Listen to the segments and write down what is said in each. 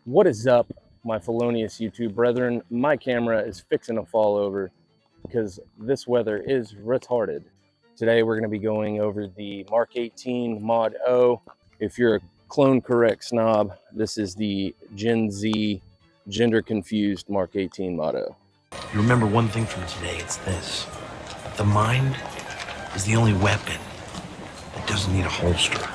What is up, my felonious YouTube brethren? My camera is fixing to fall over because this weather is retarded. Today we're going to be going over the Mark 18 Mod O. If you're a clone correct snob, this is the Gen Z gender confused Mark 18 Mod O. You remember one thing from today, it's this. The mind is the only weapon that doesn't need a holster.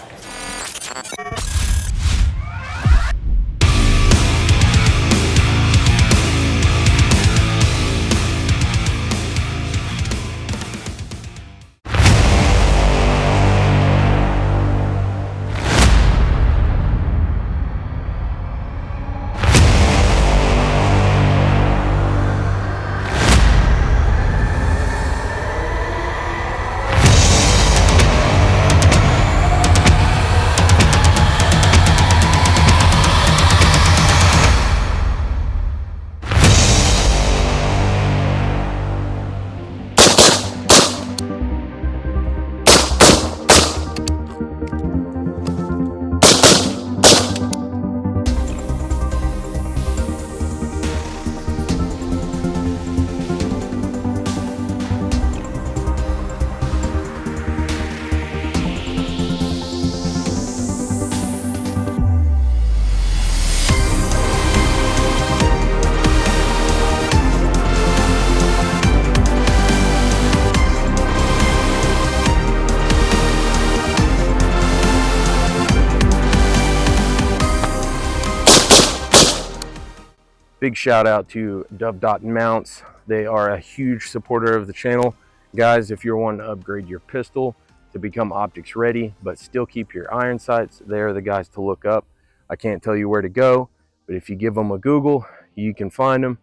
Big shout out to Dove Mounts. They are a huge supporter of the channel. Guys, if you're wanting to upgrade your pistol to become optics ready, but still keep your iron sights, they're the guys to look up. I can't tell you where to go, but if you give them a Google, you can find them.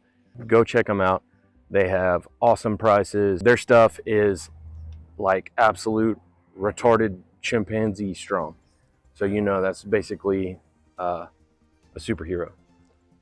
Go check them out. They have awesome prices. Their stuff is like absolute retarded chimpanzee strong. So you know that's basically a superhero.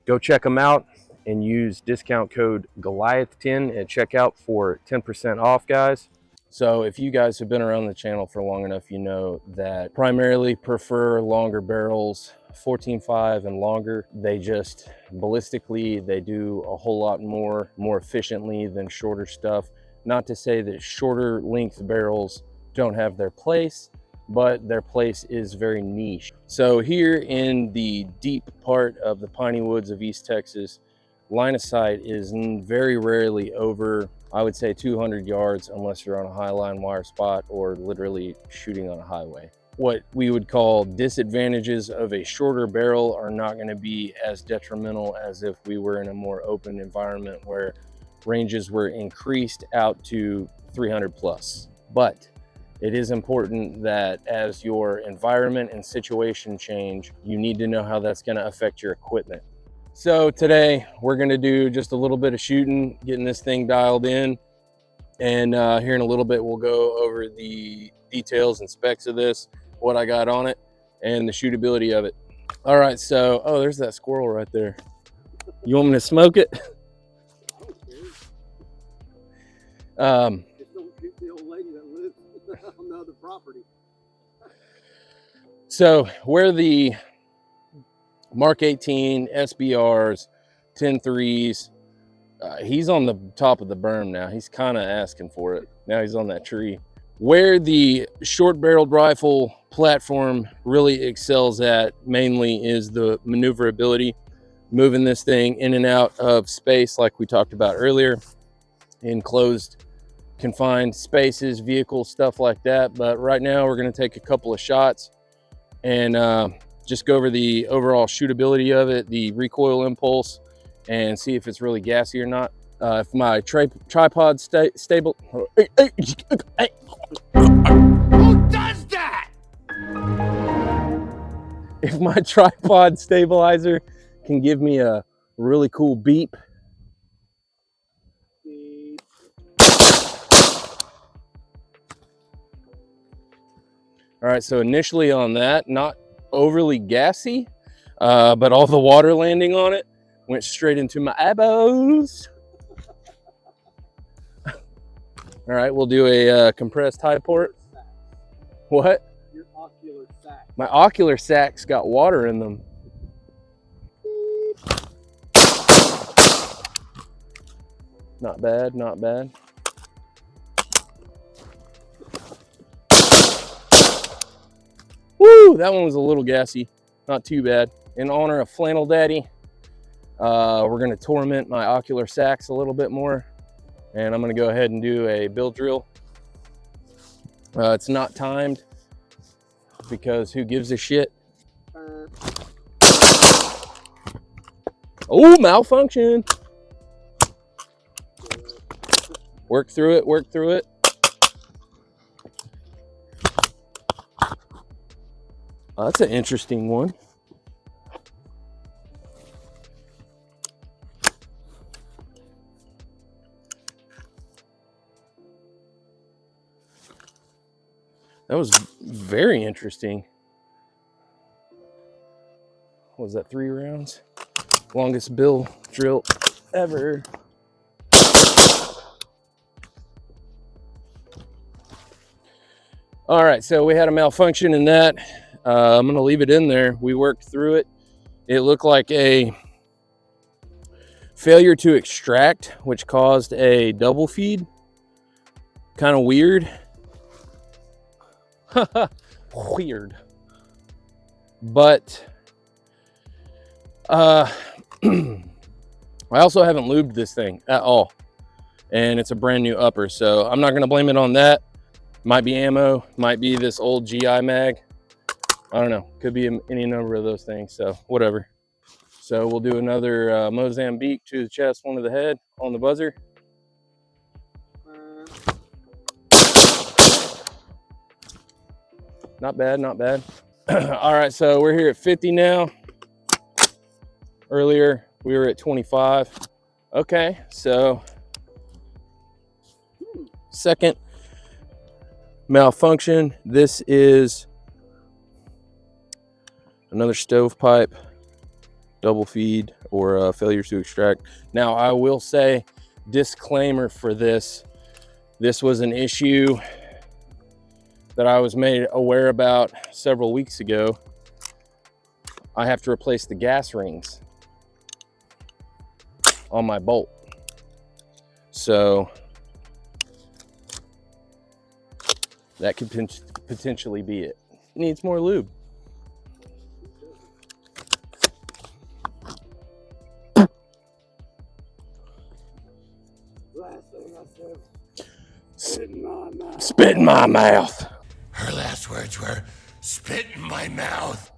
Go check them out and use discount code Goliath10 at checkout for 10% off, guys. So if you guys have been around the channel for long enough, you know that primarily prefer longer barrels, 14.5 and longer. They just ballistically, they do a whole lot more efficiently than shorter stuff. Not to say that shorter length barrels don't have their place, but their place is very niche. So here in the deep part of the piney woods of East Texas, line of sight is very rarely over, I would say 200 yards, unless you're on a high line wire spot or literally shooting on a highway. What we would call disadvantages of a shorter barrel are not going to be as detrimental as if we were in a more open environment where ranges were increased out to 300 plus. But it is important that as your environment and situation change, you need to know how that's going to affect your equipment. So today we're going to do just a little bit of shooting, getting this thing dialed in. And here in a little bit, we'll go over the details and specs of this, what I got on it, and the shootability of it. All right, so, oh, there's that squirrel right there. You want me to smoke it? Property. So where the Mark 18 SBRs 10.3s, he's on the top of the berm now. He's kind of asking for it. Now he's on that tree. Where the short barreled rifle platform really excels at mainly is the maneuverability, moving this thing in and out of space like we talked about earlier, enclosed confined spaces, vehicles, stuff like that. But right now we're going to take a couple of shots and just go over the overall shootability of it, the recoil impulse, and see if it's really gassy or not. If my tripod stable... Who does that? If my tripod stabilizer can give me a really cool beep. All right, so initially on that, not overly gassy, but all the water landing on it went straight into my eyeballs. All right, we'll do a compressed high port. What? Your ocular sac. My ocular sacs got water in them. Not bad, not bad. Woo, that one was a little gassy. Not too bad. In honor of Flannel Daddy, we're gonna torment my ocular sacs a little bit more. And I'm gonna go ahead and do a build drill. It's not timed because who gives a shit? Oh, malfunction. Work through it, work through it. That's an interesting one. That was very interesting. What was that, 3 rounds? Longest bill drill ever. All right, so we had a malfunction in that. I'm gonna leave it in there. We worked through it. It looked like a failure to extract, which caused a double feed. Kind of weird. Weird. But I also haven't lubed this thing at all. And it's a brand new upper, so I'm not gonna blame it on that. Might be ammo, might be this old GI mag. I don't know, could be any number of those things, so whatever. So we'll do another Mozambique to the chest, one to the head on the buzzer. Not bad, not bad. All right, so we're here at 50 now. Earlier, we were at 25. Okay, so second malfunction. This is another stovepipe double feed or failure to extract. Now, I will say, disclaimer for this. This was an issue that I was made aware about several weeks ago. I have to replace the gas rings on my bolt. So that could potentially be it. Needs more lube. Last thing I said, spit in my mouth. Spit in my mouth. Her last words were, spit in my mouth.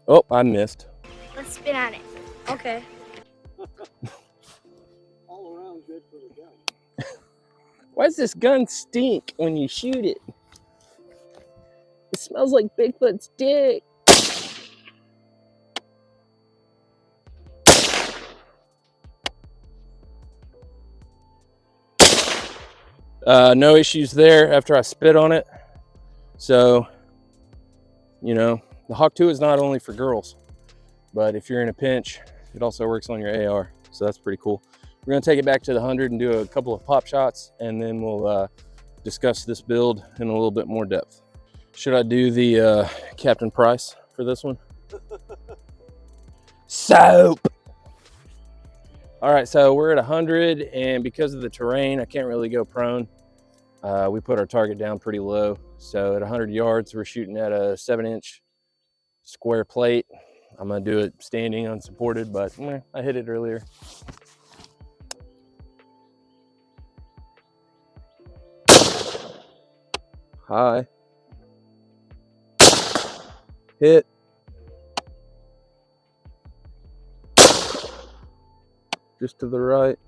Oh, I missed. Let's spit on it. Okay. All around good for the gun. Why does this gun stink when you shoot it? It smells like Bigfoot's dick. No issues there after I spit on it. So, you know, the Hawk 2 is not only for girls, but if you're in a pinch, it also works on your AR. So that's pretty cool. We're gonna take it back to the 100 and do a couple of pop shots, and then we'll discuss this build in a little bit more depth. Should I do the Captain Price for this one? Soap! All right, so we're at 100, and because of the terrain, I can't really go prone. We put our target down pretty low. So at 100 yards, we're shooting at a 7-inch square plate. I'm gonna do it standing unsupported, but I hit it earlier. High. Hit. Just to the right.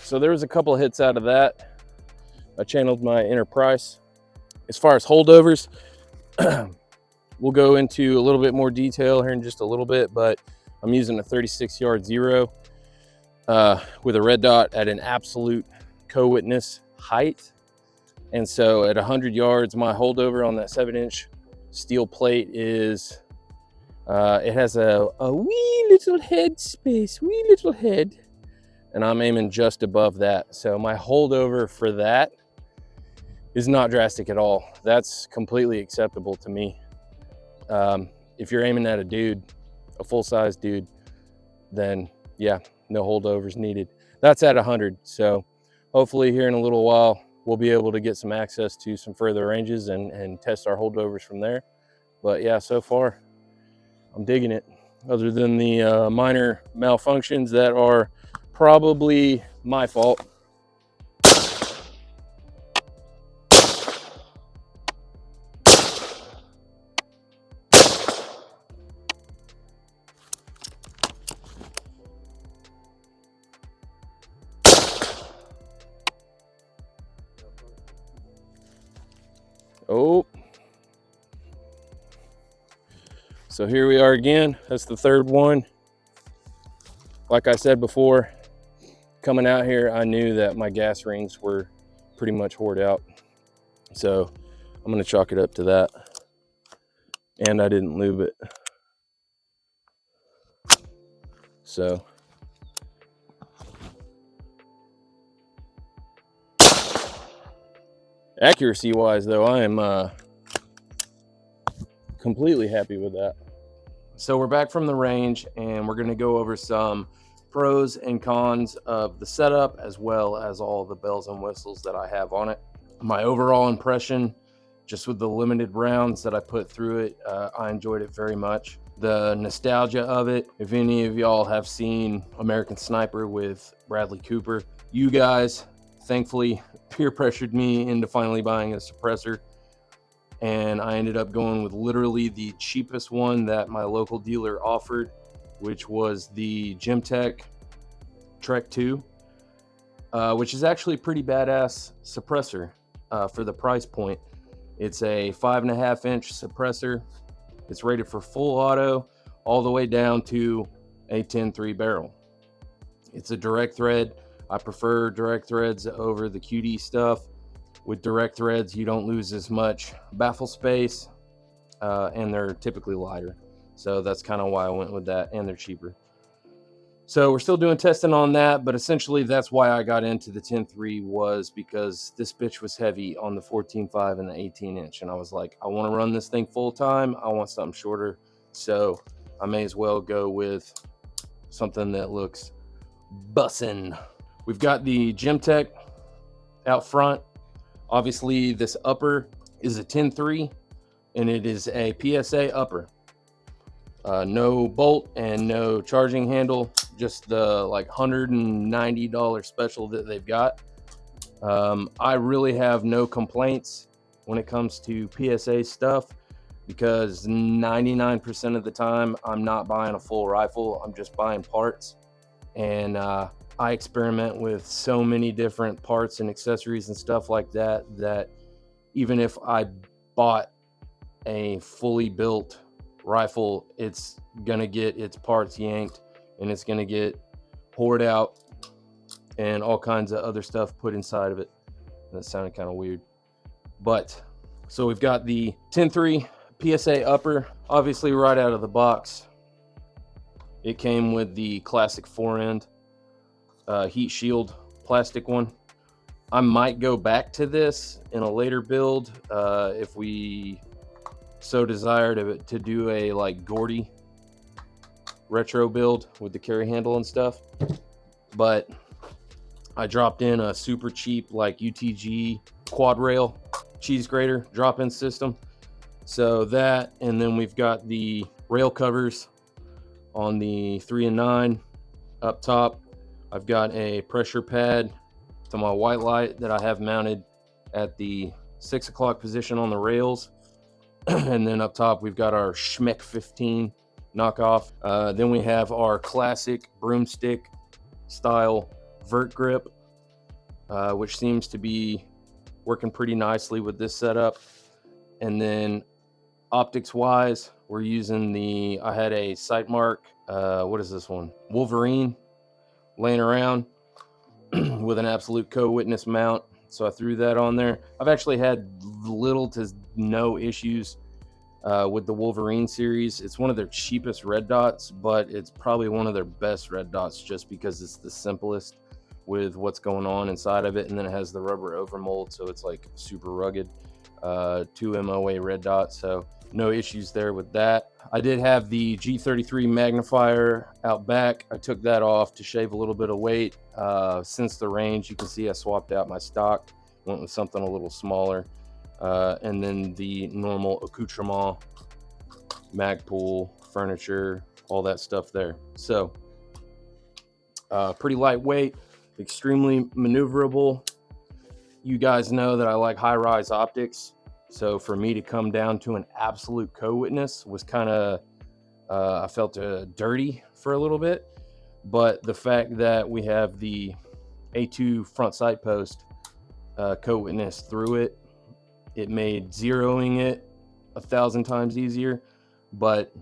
So there was a couple of hits out of that. I channeled my inner Price. As far as holdovers, we'll go into a little bit more detail here in just a little bit, but I'm using a 36-yard zero with a red dot at an absolute co-witness height. And so at 100 yards, my holdover on that 7-inch steel plate is, it has a wee little head space, wee little head. and I'm aiming just above that. So my holdover for that is not drastic at all. That's completely acceptable to me. If you're aiming at a dude, a full-size dude, then yeah, no holdovers needed. That's at 100. So hopefully here in a little while, we'll be able to get some access to some further ranges and test our holdovers from there. But yeah, so far, I'm digging it. Other than the minor malfunctions that are probably my fault. Oh, so here we are again. That's the third one. Like I said before, coming out here, I knew that my gas rings were pretty much hored out. So I'm gonna chalk it up to that. And I didn't lube it. So accuracy wise though, I am completely happy with that. So we're back from the range and we're gonna go over some pros and cons of the setup as well as all the bells and whistles that I have on it. My overall impression, just with the limited rounds that I put through it, I enjoyed it very much. The nostalgia of it, if any of y'all have seen American Sniper with Bradley Cooper, you guys thankfully peer pressured me into finally buying a suppressor, and I ended up going with literally the cheapest one that my local dealer offered, which was the Gemtech Trek 2, which is actually a pretty badass suppressor for the price point. It's a 5.5-inch suppressor. It's rated for full auto all the way down to a 10.3 barrel. It's a direct thread. I prefer direct threads over the QD stuff. With direct threads, you don't lose as much baffle space, and they're typically lighter. So that's kind of why I went with that, and they're cheaper. So we're still doing testing on that, but essentially that's why I got into the 10.3, was because this bitch was heavy on the 14.5 and the 18-inch. And I was like, I want to run this thing full time. I want something shorter. So I may as well go with something that looks bussin'. We've got the Gemtech out front. Obviously this upper is a 10.3 and it is a PSA upper. No bolt and no charging handle, just the like $190 special that they've got. I really have no complaints when it comes to PSA stuff, because 99% of the time I'm not buying a full rifle, I'm just buying parts. And I experiment with so many different parts and accessories and stuff like that, that even if I bought a fully built rifle, it's gonna get its parts yanked and it's gonna get poured out and all kinds of other stuff put inside of it. That sounded kind of weird. But so we've got the 10.3 PSA upper. Obviously right out of the box it came with the classic fore-end heat shield plastic one. I might go back to this in a later build if we so desire to do a like Gordy retro build with the carry handle and stuff. But I dropped in a super cheap like UTG quad rail cheese grater drop-in system. So that, and then we've got the rail covers on the 3 and 9 up top. I've got a pressure pad to my white light that I have mounted at the 6 o'clock position on the rails. And then up top we've got our Schmeck 15 knockoff. Then we have our classic broomstick style vert grip, which seems to be working pretty nicely with this setup. And then optics wise, we're using the, I had a Sightmark, what is this one? Wolverine laying around with an absolute co-witness mount. So I threw that on there. I've actually had little to no issues with the Wolverine series. It's one of their cheapest red dots, but it's probably one of their best red dots just because it's the simplest. with what's going on inside of it. And then it has the rubber overmold, so it's like super rugged. 2 MOA red dots, so no issues there with that. I did have the G33 magnifier out back. I took that off to shave a little bit of weight. Since the range, you can see I swapped out my stock, went with something a little smaller. And then the normal accoutrement, Magpul, furniture, all that stuff there. So pretty lightweight, extremely maneuverable. You guys know that I like high-rise optics, so for me to come down to an absolute co-witness was kind of I felt dirty for a little bit. But the fact that we have the A2 front sight post co-witness through it, it made zeroing it 1,000 times easier. But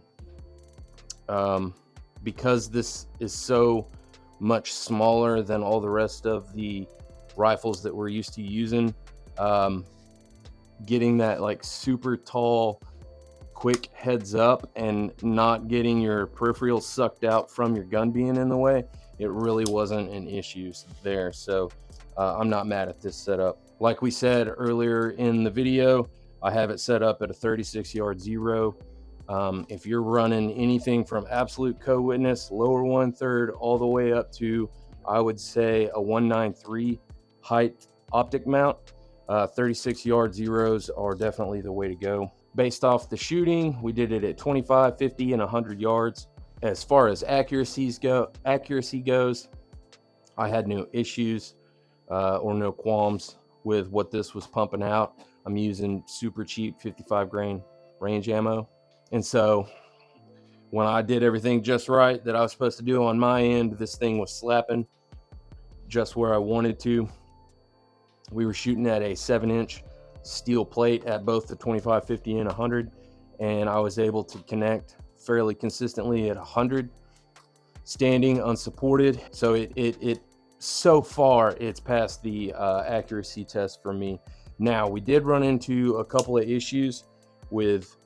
because this is so much smaller than all the rest of the rifles that we're used to using, getting that like super tall quick heads up and not getting your peripheral sucked out from your gun being in the way, it really wasn't an issue there. So I'm not mad at this setup. Like we said earlier in the video, I have it set up at a 36-yard zero. If you're running anything from absolute co-witness, lower 1/3, all the way up to, I would say, a 193 height optic mount, 36-yard zeros are definitely the way to go. Based off the shooting, we did it at 25, 50, and 100 yards. As far as accuracy goes, I had no issues or no qualms with what this was pumping out. I'm using super cheap 55 grain range ammo. And so when I did everything just right that I was supposed to do on my end, this thing was slapping just where I wanted to. We were shooting at a 7-inch steel plate at both the 25, 50, and 100, and I was able to connect fairly consistently at 100, standing unsupported. So it so far it's passed the accuracy test for me. Now, we did run into a couple of issues with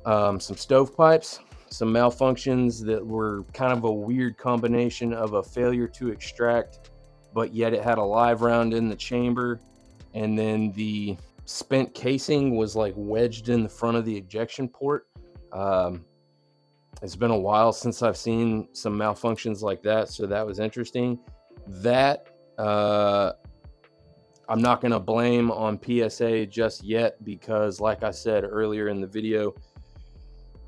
some stovepipes, some malfunctions that were kind of a weird combination of a failure to extract, but yet it had a live round in the chamber, and then the spent casing was like wedged in the front of the ejection port. It's been a while since I've seen some malfunctions like that, so that was interesting. That I'm not going to blame on PSA just yet, because like I said earlier in the video,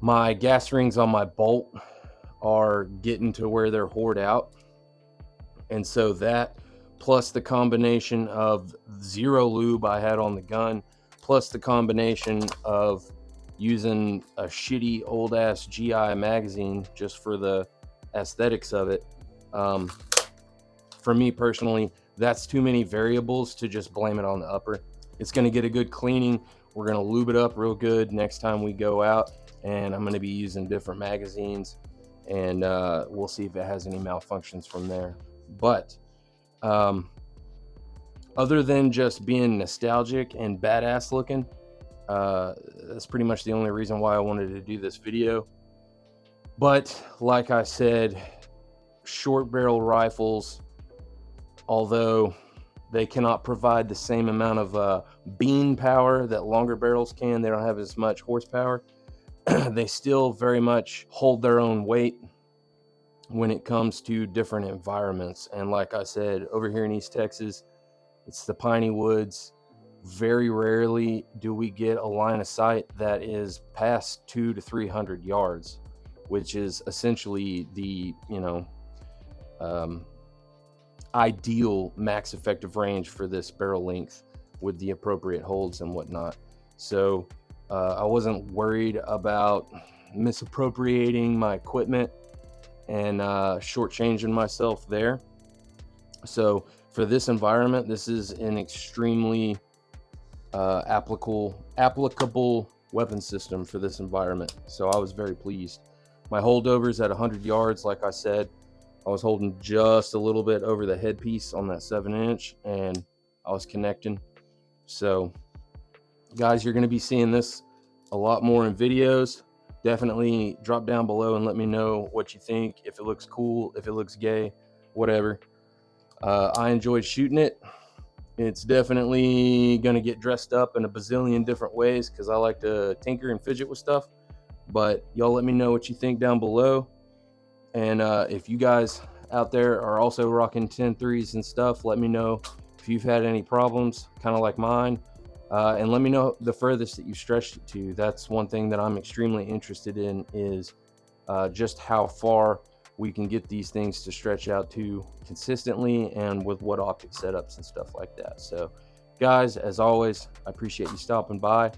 my gas rings on my bolt are getting to where they're hored out. And so that, plus the combination of zero lube I had on the gun, plus the combination of using a shitty old ass GI magazine just for the aesthetics of it, for me personally, that's too many variables to just blame it on the upper. It's going to get a good cleaning. We're going to lube it up real good next time we go out, and I'm going to be using different magazines, and we'll see if it has any malfunctions from there. But other than just being nostalgic and badass looking, that's pretty much the only reason why I wanted to do this video. But like I said, short barrel rifles, although they cannot provide the same amount of bean power that longer barrels can, they don't have as much horsepower, they still very much hold their own weight when it comes to different environments. And like I said, over here in East Texas, it's the piney woods. Very rarely do we get a line of sight that is past 200 to 300 yards, which is essentially the, ideal max effective range for this barrel length with the appropriate holds and whatnot. So I wasn't worried about misappropriating my equipment and shortchanging myself there. So for this environment, this is an extremely applicable weapon system for this environment. So I was very pleased. My holdovers at 100 yards, like I said, I was holding just a little bit over the headpiece on that 7-inch, and I was connecting. So guys, you're going to be seeing this a lot more in videos. Definitely drop down below and let me know what you think, if it looks cool, if it looks gay, whatever. I enjoyed shooting it. It's definitely going to get dressed up in a bazillion different ways because I like to tinker and fidget with stuff. But y'all let me know what you think down below. And if you guys out there are also rocking 10.3s and stuff, let me know if you've had any problems, kind of like mine. And let me know the furthest that you stretched it to. That's one thing that I'm extremely interested in, is just how far we can get these things to stretch out to consistently and with what optic setups and stuff like that. So guys, as always, I appreciate you stopping by.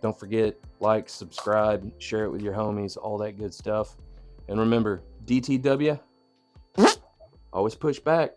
Don't forget, like, subscribe, share it with your homies, all that good stuff. And remember, DTW, always push back.